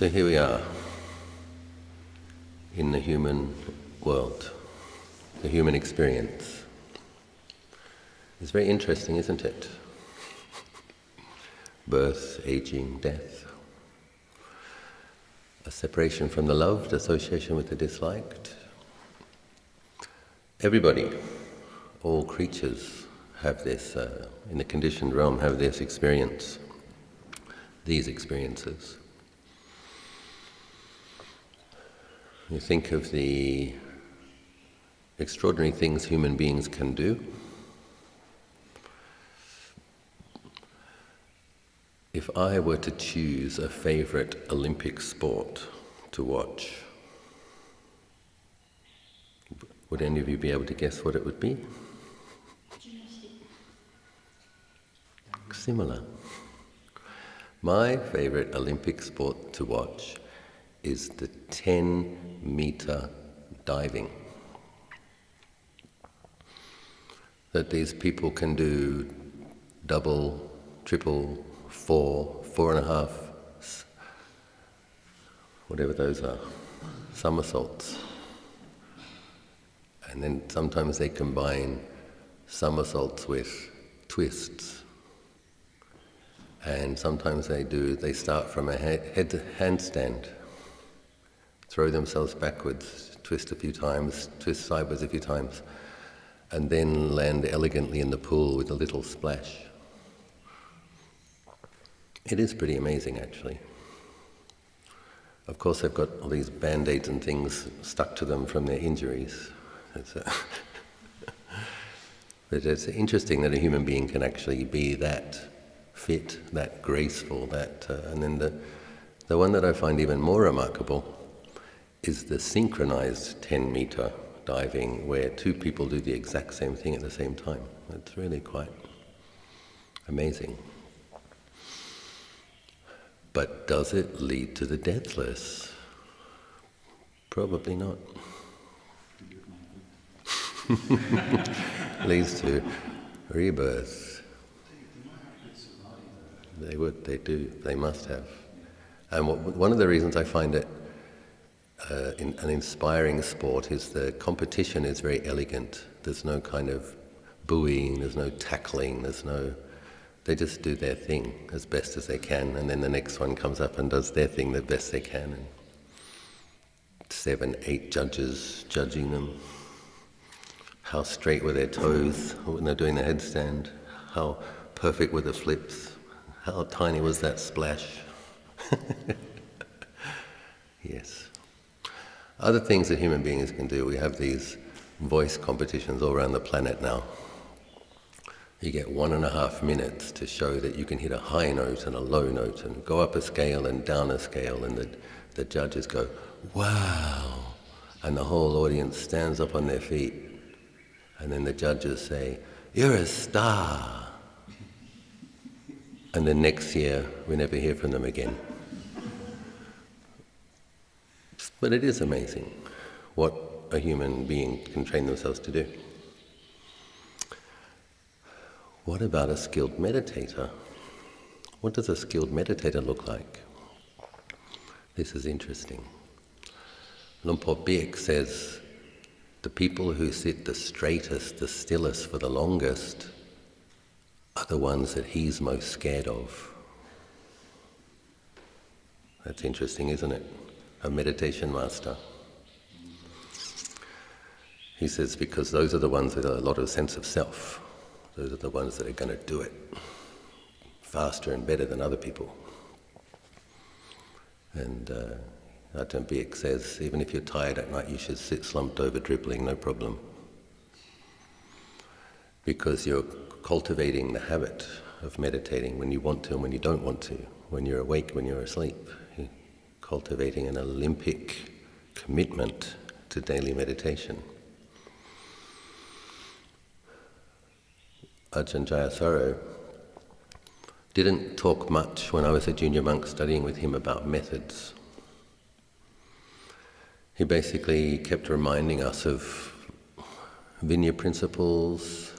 So here we are in the human world, the human experience. It's very interesting, isn't it? Birth, aging, death. A separation from the loved, association with the disliked. Everybody, all creatures have this, in the conditioned realm, have this experience, these experiences. You think of the extraordinary things human beings can do. If I were to choose a favorite Olympic sport to watch, would any of you be able to guess what it would be? Similar. My favorite Olympic sport to watch is the 10-meter diving. That these people can do double, triple, 4.5, whatever those are, somersaults. And then sometimes they combine somersaults with twists. And sometimes they start from a handstand, throw themselves backwards, twist a few times, twist sideways a few times, and then land elegantly in the pool with a little splash. It is pretty amazing, actually. Of course, they've got all these band-aids and things stuck to them from their injuries. But it's interesting that a human being can actually be that fit, that graceful, and then the one that I find even more remarkable is the synchronized 10-meter diving, where two people do the exact same thing at the same time. It's really quite amazing. But does it lead to the deathless? Probably not. Leads to rebirth. They do, they must have. And one of the reasons I find it an inspiring sport is the competition is very elegant. There's no kind of buoying, there's no tackling, they just do their thing as best as they can, and then the next one comes up and does their thing the best they can, and 7, 8 judges judging them. How straight were their toes when they're doing the headstand? How perfect were the flips? How tiny was that splash? Yes. Other things that human beings can do, we have these voice competitions all around the planet now. You get 1.5 minutes to show that you can hit a high note and a low note and go up a scale and down a scale, and the judges go, wow, and the whole audience stands up on their feet, and then the judges say, you're a star. And then next year we never hear from them again. But it is amazing what a human being can train themselves to do. What about a skilled meditator? What does a skilled meditator look like? This is interesting. Luang Por Biek says, the people who sit the straightest, the stillest for the longest are the ones that he's most scared of. That's interesting, isn't it? A meditation master. He says, because those are the ones with a lot of sense of self. Those are the ones that are going to do it faster and better than other people. And Luang Biek says, even if you're tired at night, you should sit slumped over dribbling, no problem. Because you're cultivating the habit of meditating when you want to and when you don't want to, when you're awake, when you're asleep. You're cultivating an Olympic commitment to daily meditation. Ajahn Jayasaro didn't talk much when I was a junior monk studying with him about methods. He basically kept reminding us of Vinaya principles,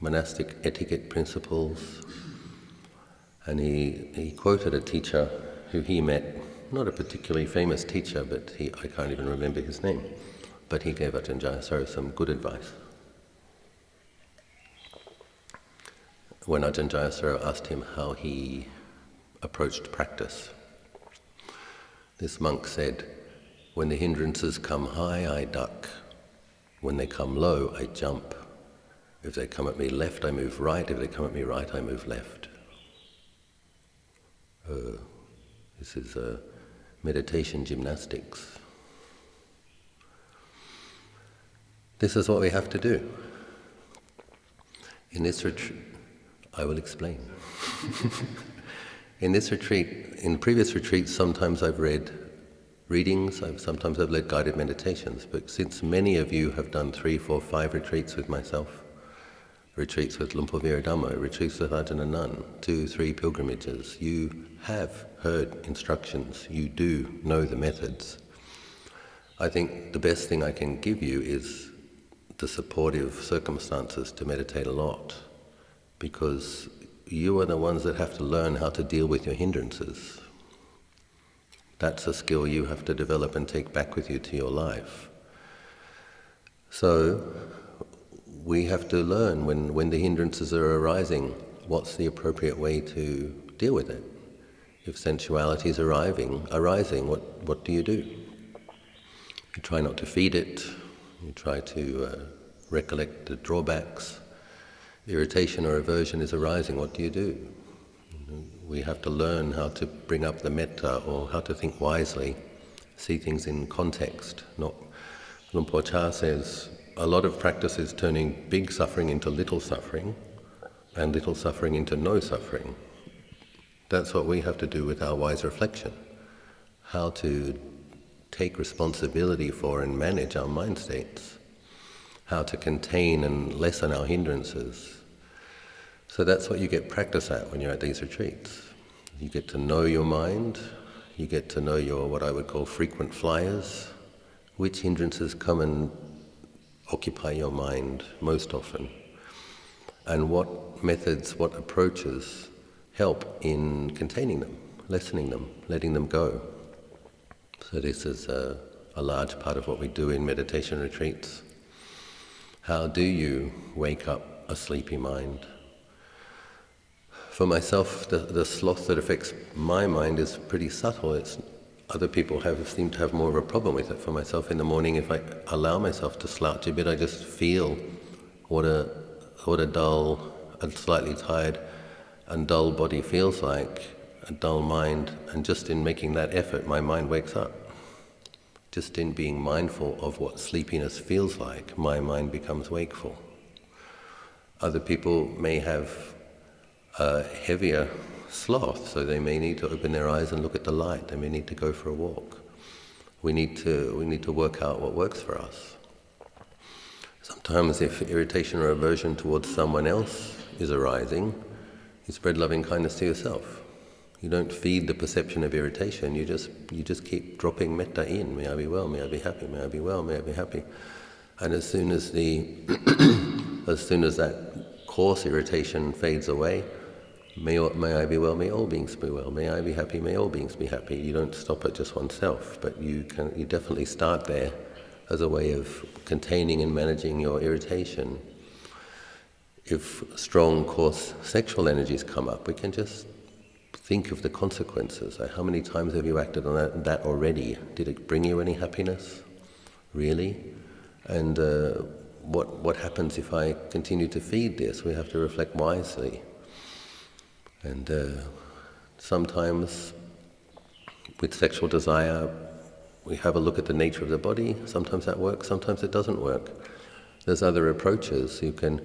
monastic etiquette principles, and he quoted a teacher who he met not a particularly famous teacher, but I can't even remember his name, but he gave Ajahn Jayasaro some good advice. When Ajahn Jayasaro asked him how he approached practice, this monk said, "When the hindrances come high, I duck. When they come low, I jump. If they come at me left, I move right. If they come at me right, I move left." This is meditation gymnastics. This is what we have to do. In this retreat, I will explain. In this retreat, in previous retreats, sometimes I've read readings, sometimes I've led guided meditations, but since many of you have done 3, 4, 5 retreats with myself, retreats with Lumpur Viradhammo, retreats with Ajahn Anan, 2, 3 pilgrimages, you have heard instructions, you do know the methods. I think the best thing I can give you is the supportive circumstances to meditate a lot, because you are the ones that have to learn how to deal with your hindrances. That's a skill you have to develop and take back with you to your life. So we have to learn when the hindrances are arising, what's the appropriate way to deal with it. If sensuality is arising, what do? You try not to feed it, you try to recollect the drawbacks. Irritation or aversion is arising, what do? We have to learn how to bring up the metta, or how to think wisely, see things in context. Not, Lumpur Cha says, a lot of practice is turning big suffering into little suffering, and little suffering into no suffering. That's what we have to do with our wise reflection. How to take responsibility for and manage our mind states. How to contain and lessen our hindrances. So that's what you get practice at when you're at these retreats. You get to know your mind, you get to know your, what I would call, frequent flyers, which hindrances come and occupy your mind most often, and what methods, what approaches help in containing them, lessening them, letting them go. So this is a large part of what we do in meditation retreats. How do you wake up a sleepy mind? For myself, the sloth that affects my mind is pretty subtle. Other people seem to have more of a problem with it. For myself, in the morning, if I allow myself to slouch a bit, I just feel what a dull and slightly tired and dull body feels like, a dull mind, and just in making that effort, my mind wakes up. Just in being mindful of what sleepiness feels like, my mind becomes wakeful. Other people may have a heavier sloth, so they may need to open their eyes and look at the light. They may need to go for a walk. We need to work out what works for us. Sometimes if irritation or aversion towards someone else is arising, you spread loving kindness to yourself. You don't feed the perception of irritation, you just keep dropping metta in. May I be well, may I be happy, may I be well, may I be happy. And as soon as that coarse irritation fades away, may I be well, may all beings be well, may I be happy, may all beings be happy. You don't stop at just oneself, but you definitely start there as a way of containing and managing your irritation. If strong, coarse sexual energies come up, we can just think of the consequences. How many times have you acted on that already? Did it bring you any happiness? Really? And what happens if I continue to feed this? We have to reflect wisely. And sometimes with sexual desire, we have a look at the nature of the body. Sometimes that works, sometimes it doesn't work. There's other approaches. You can,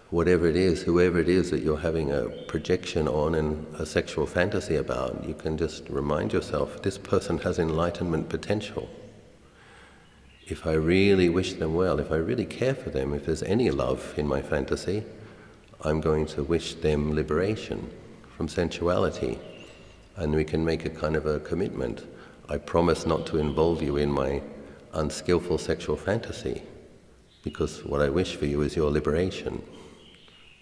whatever it is, whoever it is that you're having a projection on and a sexual fantasy about, you can just remind yourself, this person has enlightenment potential. If I really wish them well, if I really care for them, if there's any love in my fantasy, I'm going to wish them liberation from sensuality. And we can make a kind of a commitment. I promise not to involve you in my unskillful sexual fantasy, because what I wish for you is your liberation.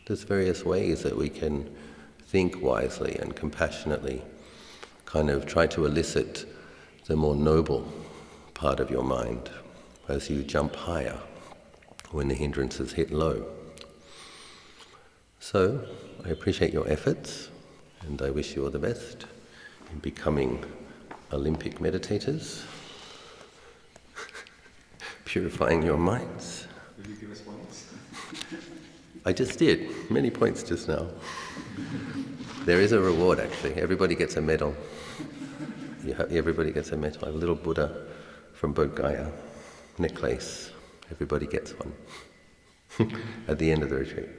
There's various ways that we can think wisely and compassionately. kind of try to elicit the more noble part of your mind as you jump higher when the hindrances hit low. So, I appreciate your efforts, and I wish you all the best in becoming Olympic meditators, purifying your minds. Will you give us points? I just did. Many points just now. There is a reward, actually. Everybody gets a medal. Everybody gets a medal. A little Buddha from Bodh Gaya necklace. Everybody gets one at the end of the retreat.